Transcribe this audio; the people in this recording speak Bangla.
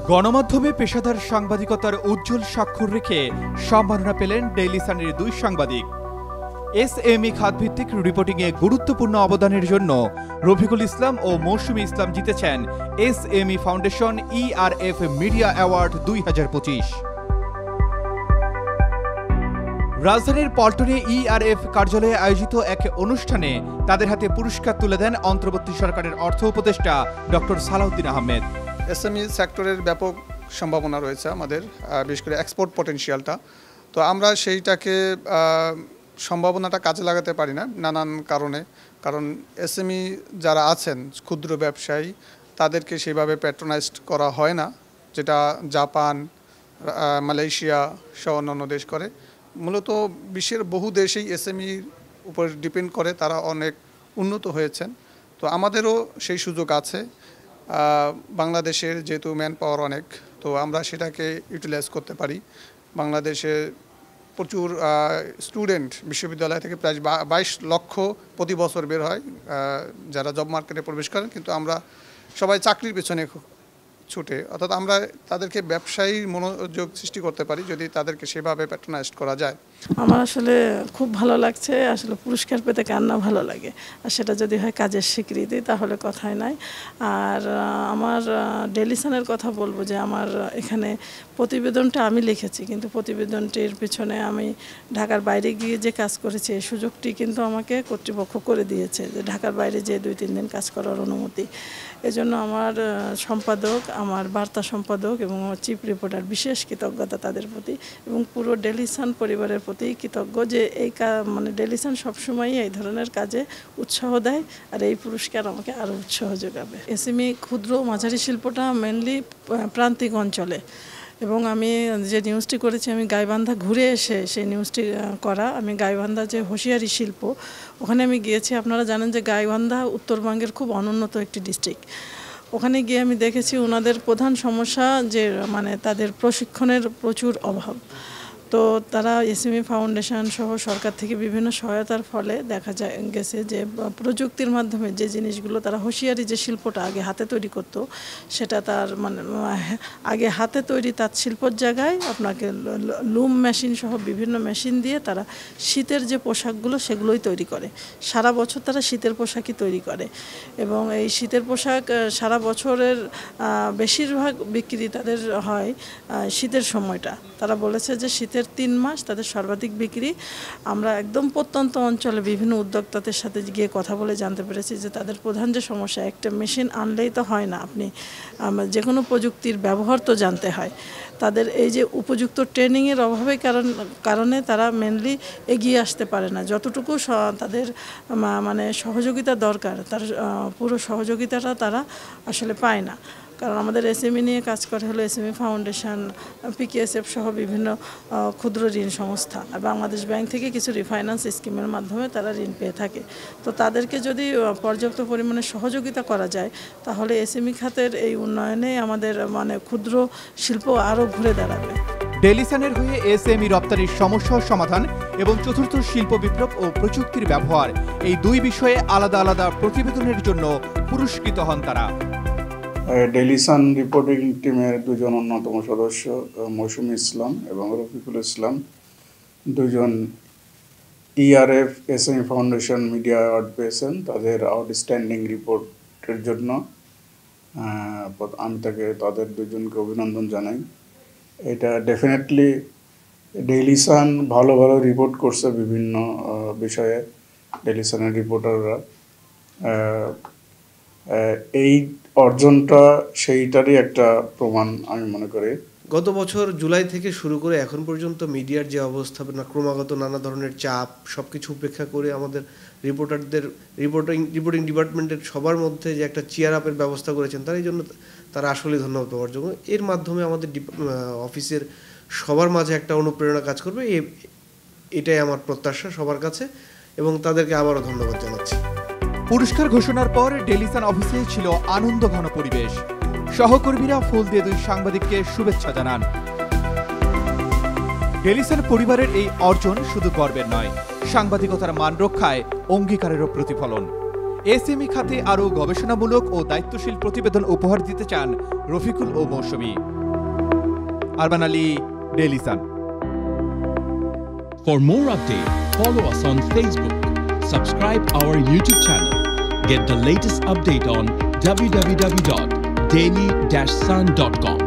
গণমাধ্যমে পেশাদার সাংবাদিকতার উজ্জ্বল স্বাক্ষর রেখে সম্মাননা পেলেন ডেইলি সানের দুই সাংবাদিক। এসএমই খাতভিত্তিক রিপোর্টিংয়ে গুরুত্বপূর্ণ অবদানের জন্য রফিকুল ইসলাম ও মৌসুমী ইসলাম জিতেছেন SME foundation ERF media award 2025। রাজধানীর পল্টনে ইআরএফ কার্যালয়ে আয়োজিত এক অনুষ্ঠানে তাদের হাতে পুরস্কার তুলে দেন অন্তর্বর্তী সরকারের অর্থ উপদেষ্টা ডক্টর সালাউদ্দিন আহমেদ। এসএমই সেক্টরের ব্যাপক সম্ভাবনা রয়েছে আমাদের, বিশেষ করে এক্সপোর্ট পটেনশিয়ালটা। তো আমরা সেইটাকে সম্ভাবনাটা কাজে লাগাতে পারি না নানান কারণে। কারণ এসএমই যারা আছেন ক্ষুদ্র ব্যবসায়ী, তাদেরকে সেভাবে প্যাট্রোনাইজড করা হয় না, যেটা জাপান, মালয়েশিয়া সহ অন্যান্য দেশ করে। মূলত বিশ্বের বহু দেশেই এসএমইর উপর ডিপেন্ড করে, তারা অনেক উন্নত হয়েছেন। তো আমাদেরও সেই সুযোগ আছে। বাংলাদেশের যেহেতু ম্যান পাওয়ার অনেক, তো আমরা সেটাকে ইউটিলাইজ করতে পারি। বাংলাদেশে প্রচুর স্টুডেন্ট বিশ্ববিদ্যালয় থেকে প্রায় 22 লক্ষ প্রতি বছর বের হয় যারা জব মার্কেটে প্রবেশ করেন, কিন্তু আমরা সবাই চাকরির পেছনে ছুটে। অর্থাৎ আমরা তাদেরকে ব্যবসায়ীর মনোযোগ সৃষ্টি করতে পারি যদি তাদেরকে সেভাবে প্যাট্রোনাইজ করা যায়। আমার আসলে খুব ভালো লাগছে। আসলে পুরস্কার পেতে কার না ভালো লাগে, আর সেটা যদি হয় কাজের স্বীকৃতি, তাহলে কথাই নাই। আর আমার ডেইলি সানের কথা বলবো যে আমার এখানে প্রতিবেদনটা আমি লিখেছি, কিন্তু প্রতিবেদনটির পিছনে আমি ঢাকার বাইরে গিয়ে যে কাজ করেছি এই সুযোগটি কিন্তু আমাকে কর্তৃপক্ষ করে দিয়েছে, যে ঢাকার বাইরে যে 2-3 দিন কাজ করার অনুমতি। এজন্য আমার সম্পাদক, আমার বার্তা সম্পাদক এবং আমার চিফ রিপোর্টার বিশেষ কৃতজ্ঞতা তাদের প্রতি, এবং পুরো ডেইলি সান পরিবারের প্রতি কৃতজ্ঞ যে এই মানে ডেইলি সান সবসময়ই এই ধরনের কাজে উৎসাহ দেয়, আর এই পুরস্কার আমাকে আরও উৎসাহ যোগাবে। এসএমই ক্ষুদ্র মাঝারি শিল্পটা মেনলি প্রান্তিক অঞ্চলে, এবং আমি যে নিউজটি করেছি আমি গাইবান্ধা ঘুরে এসে সেই নিউজটি করা। আমি গাইবান্ধা যে হোশিয়ারি শিল্প, ওখানে আমি গিয়েছি। আপনারা জানেন যে গাইবান্ধা উত্তরবঙ্গের খুব অনুন্নত একটি ডিস্ট্রিক্ট। ওখানে গিয়ে আমি দেখেছি ওনাদের প্রধান সমস্যা যে মানে তাদের প্রশিক্ষণের প্রচুর অভাব। তো তারা এসএমই ফাউন্ডেশন সহ সরকার থেকে বিভিন্ন সহায়তার ফলে দেখা গেছে যে প্রযুক্তির মাধ্যমে যে জিনিসগুলো তারা হোশিয়ারি যে শিল্পটা আগে হাতে তৈরি করতো, সেটা তার মানে আগে হাতে তৈরি তাঁত শিল্পর জায়গায় আপনাকে লুম মেশিন সহ বিভিন্ন মেশিন দিয়ে তারা শীতের যে পোশাকগুলো সেগুলোই তৈরি করে। সারা বছর তারা শীতের পোশাকই তৈরি করে, এবং এই শীতের পোশাক সারা বছরের বেশিরভাগ বিক্রি তাদের হয় শীতের সময়টা। তারা বলেছে যে শীতের 3 মাস তাদের সর্বাধিক বিক্রি। আমরা একদম প্রত্যন্ত অঞ্চলে বিভিন্ন উদ্যোক্তাদের সাথে গিয়ে কথা বলে জানতে পেরেছি যে তাদের প্রধান যে সমস্যা, একটা মেশিন আনলেই তো হয় না, আপনি যে কোনো প্রযুক্তির ব্যবহার তো জানতে হয়। তাদের এই যে উপযুক্ত ট্রেনিংয়ের অভাবের কারণে তারা মেনলি এগিয়ে আসতে পারে না। যতটুকু তাদের মানে সহযোগিতা দরকার, তার পুরো সহযোগিতাটা তারা আসলে পায় না। কারণ আমাদের এসএমই নিয়ে কাজ করে হলো এসএমই ফাউন্ডেশন, পিকেএসএফ সহ বিভিন্ন ক্ষুদ্র ঋণ সংস্থা, আর বাংলাদেশ ব্যাংক থেকে কিছু রিফাইন্যান্স স্কিমের মাধ্যমে তারা ঋণ পেয়ে থাকে। তো তাদেরকে যদি পর্যাপ্ত পরিমাণে সহযোগিতা করা যায়, তাহলে এসএমই খাতের এই উন্নয়নে আমাদের মানে ক্ষুদ্র শিল্প আরও ঘুরে দাঁড়াবে। ডেইলি সানের হয়ে এসএমই রপ্তানির সমস্যার সমাধান এবং চতুর্থ শিল্প বিপ্লব ও প্রযুক্তির ব্যবহার, এই 2 বিষয়ে আলাদা আলাদা প্রতিবেদনের জন্য পুরস্কৃত হন তারা। ডেইলি সান রিপোর্টিং টিমের 2 অন্যতম সদস্য মৌসুমী ইসলাম এবং Rafiqul Islam 2 ERF SME foundation media award পেয়েছেন তাদের আউটস্ট্যান্ডিং রিপোর্টের জন্য। আমি তাদের 2জনকে অভিনন্দন জানাই। এটা ডেফিনেটলি ডেইলি সান ভালো ভালো রিপোর্ট করছে বিভিন্ন বিষয়ে। ডেইলি সানের রিপোর্টাররা এই অর্জনটা সেইটারই একটা প্রমাণ আমি মনে করি। গত বছর জুলাই থেকে শুরু করে এখন পর্যন্ত মিডিয়ার যে অবস্থাপনা, ক্রমাগত নানা ধরনের চাপ, সব কিছু উপেক্ষা করে আমাদের রিপোর্টারদের রিপোর্টিং ডিপার্টমেন্টের সবার মধ্যে যে একটা চিয়ার আপের ব্যবস্থা করেছেন, তার এই জন্য তারা আসলে ধন্যবাদ পাওয়ার জন্য। এর মাধ্যমে আমাদের অফিসের সবার মাঝে একটা অনুপ্রেরণা কাজ করবে, এটাই আমার প্রত্যাশা সবার কাছে, এবং তাদেরকে আবারও ধন্যবাদ জানাচ্ছি। পুরস্কার ঘোষণার পর ডেইলি সান অফিসে ছিল আনন্দঘন পরিবেশ। সহকর্মীরা ফুল দিয়ে 2 সাংবাদিককে শুভেচ্ছা জানান। ডেইলি সান পরিবারের এই অর্জন শুধু গর্বের নয়, সাংবাদিকতার মান রক্ষায় অঙ্গীকারেরও প্রতিফলন। এসএমই খাতে আরও গবেষণামূলক ও দায়িত্বশীল প্রতিবেদন উপহার দিতে চান রফিকুল ও Mousumi. Arman Ali, Daily Sun. For more updates, follow us on Facebook, subscribe our YouTube channel, get the latest update on www.daily-sun.com.